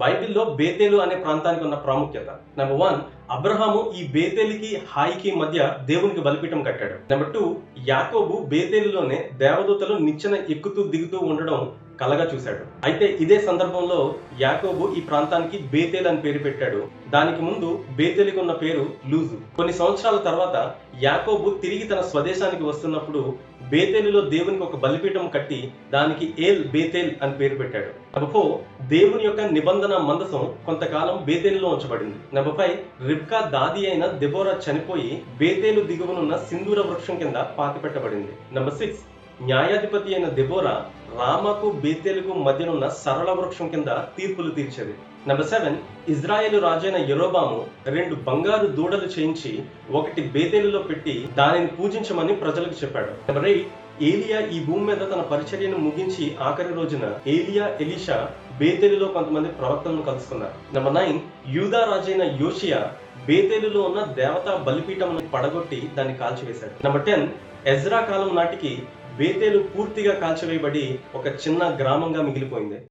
బైబిల్లో బేతేలు అనే ప్రాంతానికి ఉన్న ప్రాముఖ్యత. నెంబర్ 1, అబ్రహాము ఈ బేతేలుకి హాయికి మధ్య దేవునికి బలిపీఠం కట్టాడు. నెంబర్ 2, యాకోబు బేతేలులోనే దేవదూతలు నిచ్చెన ఎక్కుతూ దిగుతూ ఉండడం కలగా చూశాడు. అయితే ఇదే సందర్భంలో యాకోబు ఈ ప్రాంతానికి బేతేల్ అని పేరు పెట్టాడు. దానికి ముందు బేతేలుకి ఉన్న పేరు లూజు. కొన్ని సంవత్సరాల తర్వాత యాకోబు తిరిగి తన స్వదేశానికి వస్తున్నప్పుడు బేతేలులో దేవునికి ఒక బలిపీఠం కట్టి దానికి ఏల్ బేతేల్ అని పేరు పెట్టాడు. నెంబర్ 4, దేవుని యొక్క నిబంధన మందసం కొంతకాలం బేతేలులో ఉంచబడింది. నెంబర్ 5, రిబ్కా దాది అయిన దెబోరా చనిపోయి బేతేలు దిగువనున్న సింధూర వృక్షం కింద పాతిపెట్టబడింది. నెంబర్ 6, న్యాయాధిపతి అయిన దెబోరా రామాకు బేతేలుకు మధ్యనున్న సరళ వృక్షం కింద తీర్పులు తీర్చేది. నెంబర్ 7, ఇజ్రాయేలు రాజైన యెరోబాము 2 బంగారు దూడలు చేయించి ఒకటి బేతేలులో పెట్టి దానిని పూజించమని ప్రజలకు చెప్పాడు. నెంబర్ 8, ఏలియా ఈ భూమి మీద తన పరిచర్యను ముగించి ఆఖరి రోజున ఏలియా ఎలీషా బేతేలులో కొంతమంది ప్రవక్తలను కలుసుకున్నారు. నెంబర్ 9, యూదా రాజైన యోషియా బేతేలులో ఉన్న దేవతా బలిపీఠమును పడగొట్టి దాన్ని కాల్చివేశాడు. నెంబర్ 10, ఎజ్రా కాలం నాటికి బేతేలు పూర్తిగా కాల్చివేయబడి ఒక చిన్న గ్రామంగా మిగిలిపోయింది.